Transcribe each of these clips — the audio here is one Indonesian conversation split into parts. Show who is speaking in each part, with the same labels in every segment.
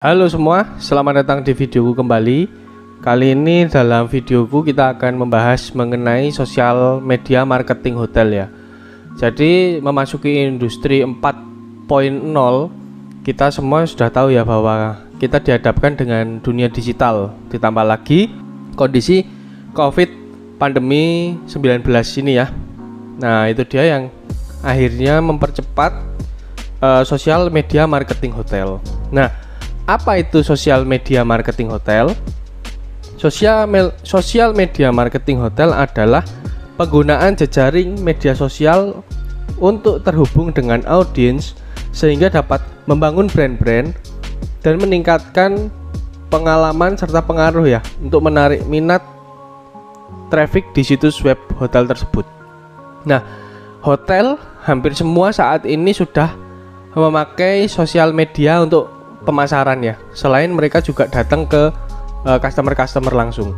Speaker 1: Halo semua, selamat datang di videoku kembali. Kali ini dalam videoku kita akan membahas mengenai sosial media marketing hotel ya. Jadi memasuki industri 4.0, kita semua sudah tahu ya bahwa kita dihadapkan dengan dunia digital. Ditambah lagi kondisi COVID pandemi 19 ini ya. Nah, itu dia yang akhirnya mempercepat sosial media marketing hotel. Nah, apa itu sosial media marketing hotel? Sosial media marketing hotel adalah penggunaan jejaring media sosial untuk terhubung dengan audiens sehingga dapat membangun brand-brand dan meningkatkan pengalaman serta pengaruh ya untuk menarik minat traffic di situs web hotel tersebut. Nah, hotel hampir semua saat ini sudah memakai sosial media untuk pemasaran ya. Selain mereka juga datang ke customer langsung.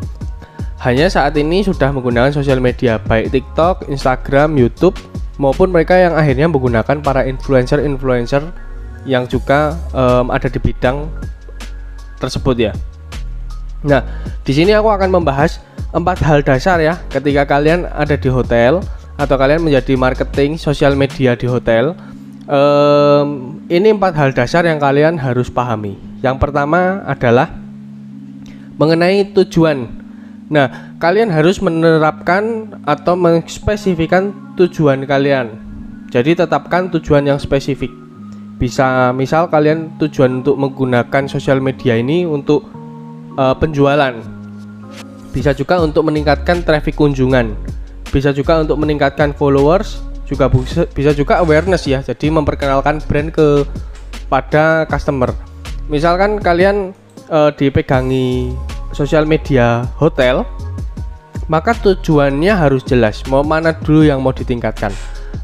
Speaker 1: Hanya saat ini sudah menggunakan sosial media baik TikTok, Instagram, YouTube maupun mereka yang akhirnya menggunakan para influencer yang juga ada di bidang tersebut ya. Nah, di sini aku akan membahas 4 hal dasar ya ketika kalian ada di hotel atau kalian menjadi marketing sosial media di hotel. Ini 4 hal dasar yang kalian harus pahami. Yang pertama adalah mengenai tujuan. Nah, kalian harus menerapkan atau mengspesifikkan tujuan kalian. Jadi tetapkan tujuan yang spesifik. Bisa misal kalian tujuan untuk menggunakan sosial media ini untuk penjualan. Bisa juga untuk meningkatkan traffic kunjungan. Bisa juga untuk meningkatkan followers, juga bisa juga awareness ya. Jadi memperkenalkan brand kepada customer. Misalkan kalian dipegangi sosial media hotel, maka tujuannya harus jelas. Mau mana dulu yang mau ditingkatkan?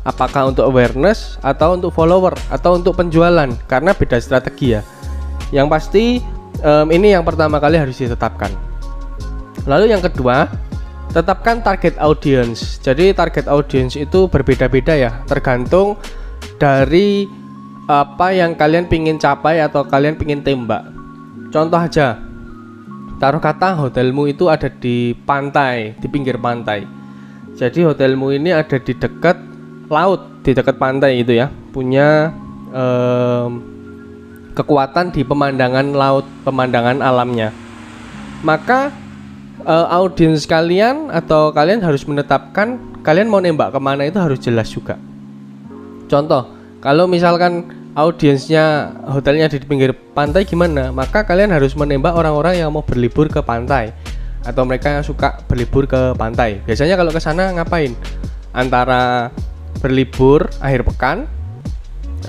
Speaker 1: Apakah untuk awareness atau untuk follower atau untuk penjualan? Karena beda strategi ya. Yang pasti ini yang pertama kali harus ditetapkan. Lalu yang kedua, tetapkan target audience. Jadi target audience itu berbeda-beda ya, tergantung dari apa yang kalian pingin capai atau kalian pingin tembak. Contoh aja, taruh kata hotelmu itu ada di pantai, di pinggir pantai. Jadi hotelmu ini ada di dekat laut, di dekat pantai itu ya, punya kekuatan di pemandangan laut, pemandangan alamnya. Maka audiens kalian atau kalian harus menetapkan kalian mau nembak kemana itu harus jelas juga. Contoh, kalau misalkan audiensnya hotelnya di pinggir pantai gimana, maka kalian harus menembak orang-orang yang mau berlibur ke pantai atau mereka yang suka berlibur ke pantai. Biasanya kalau ke sana ngapain? Antara berlibur akhir pekan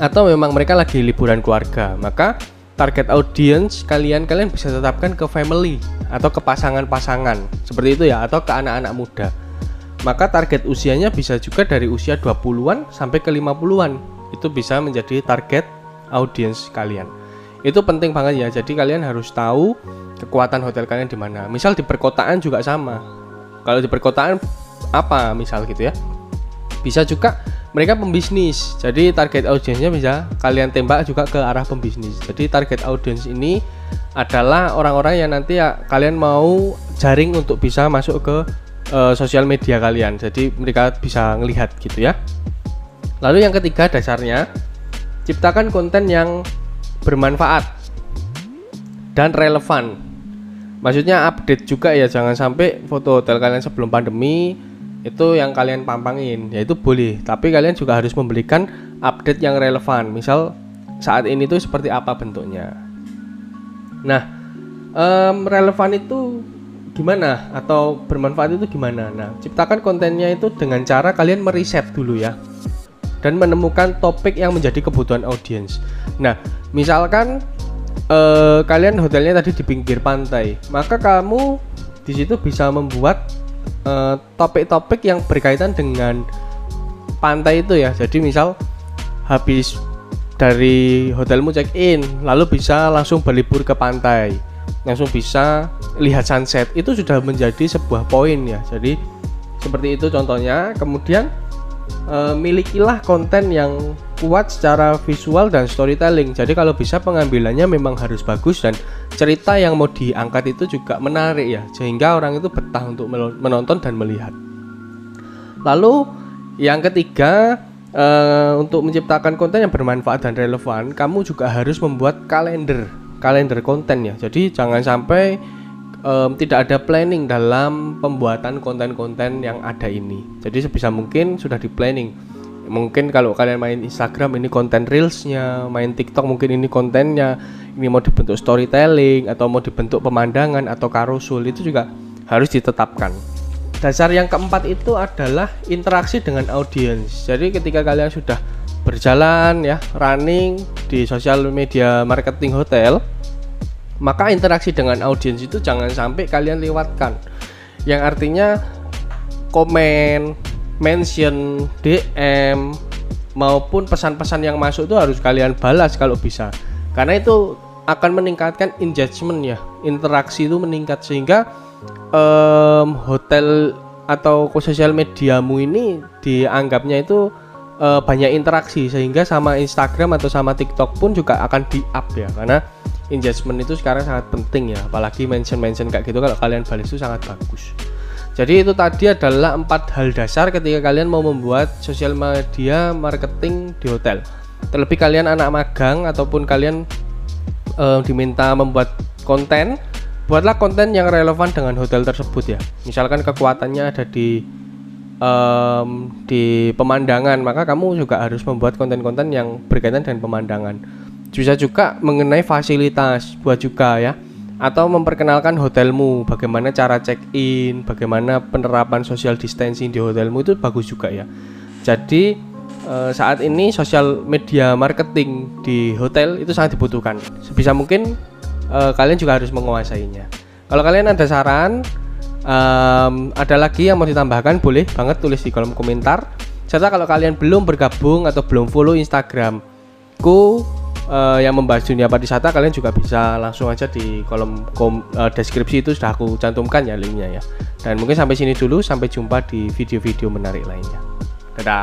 Speaker 1: atau memang mereka lagi liburan keluarga. Maka target audience kalian bisa tetapkan ke family atau ke pasangan-pasangan seperti itu ya, atau ke anak-anak muda. Maka target usianya bisa juga dari usia 20-an sampai ke 50-an. Itu bisa menjadi target audience kalian. Itu penting banget ya. Jadi kalian harus tahu kekuatan hotel kalian di mana. Misal di perkotaan juga sama. Kalau di perkotaan apa misal gitu ya. Bisa juga mereka pembisnis. Jadi target audiensnya bisa kalian tembak juga ke arah pembisnis. Jadi target audience ini adalah orang-orang yang nanti ya kalian mau jaring untuk bisa masuk ke sosial media kalian. Jadi mereka bisa ngelihat gitu ya. Lalu yang ketiga dasarnya, ciptakan konten yang bermanfaat dan relevan. Maksudnya update juga ya, jangan sampai foto hotel kalian sebelum pandemi itu yang kalian pampangin. Ya itu boleh, tapi kalian juga harus memberikan update yang relevan. Misal saat ini tuh seperti apa bentuknya. Nah, relevan itu gimana atau bermanfaat itu gimana? Nah, ciptakan kontennya itu dengan cara kalian meriset dulu ya, dan menemukan topik yang menjadi kebutuhan audiens. Nah, misalkan kalian hotelnya tadi di pinggir pantai, maka kamu di situ bisa membuat topik-topik yang berkaitan dengan pantai itu ya. Jadi misal habis dari hotelmu check in, lalu bisa langsung berlibur ke pantai, langsung bisa lihat sunset, itu sudah menjadi sebuah poin ya. Jadi seperti itu contohnya. Kemudian milikilah konten yang kuat secara visual dan storytelling. Jadi kalau bisa pengambilannya memang harus bagus dan cerita yang mau diangkat itu juga menarik ya, sehingga orang itu betah untuk menonton dan melihat. Lalu yang ketiga, untuk menciptakan konten yang bermanfaat dan relevan, kamu juga harus membuat kalender konten ya. Jadi jangan sampai tidak ada planning dalam pembuatan konten-konten yang ada ini. Jadi sebisa mungkin sudah di planning. Mungkin kalau kalian main Instagram ini konten reelsnya, main TikTok mungkin ini kontennya, ini mau dibentuk storytelling atau mau dibentuk pemandangan atau carousel, itu juga harus ditetapkan. Dasar yang keempat itu adalah interaksi dengan audiens. Jadi ketika kalian sudah berjalan ya, running di sosial media marketing hotel, maka interaksi dengan audiens itu jangan sampai kalian lewatkan. Yang artinya komen, mention, DM maupun pesan-pesan yang masuk itu harus kalian balas kalau bisa. Karena itu akan meningkatkan engagement ya, interaksi itu meningkat, sehingga hotel atau sosial mediamu ini dianggapnya itu banyak interaksi, sehingga sama Instagram atau sama TikTok pun juga akan di-up ya, karena engagement itu sekarang sangat penting ya, apalagi mention kayak gitu kalau kalian balas itu sangat bagus. Jadi itu tadi adalah 4 hal dasar ketika kalian mau membuat sosial media marketing di hotel. Terlebih kalian anak magang ataupun kalian diminta membuat konten, buatlah konten yang relevan dengan hotel tersebut ya. Misalkan kekuatannya ada di pemandangan, maka kamu juga harus membuat konten-konten yang berkaitan dengan pemandangan. Bisa juga mengenai fasilitas buat juga ya, atau memperkenalkan hotelmu, bagaimana cara check-in, bagaimana penerapan social distancing di hotelmu, itu bagus juga ya. Jadi saat ini sosial media marketing di hotel itu sangat dibutuhkan. Sebisa mungkin kalian juga harus menguasainya. Kalau kalian ada saran, ada lagi yang mau ditambahkan, boleh banget tulis di kolom komentar. Serta kalau kalian belum bergabung atau belum follow Instagramku yang membahas dunia pariwisata, kalian juga bisa langsung aja di kolom deskripsi itu sudah aku cantumkan ya linknya ya. Dan mungkin sampai sini dulu, sampai jumpa di video-video menarik lainnya. Dadah.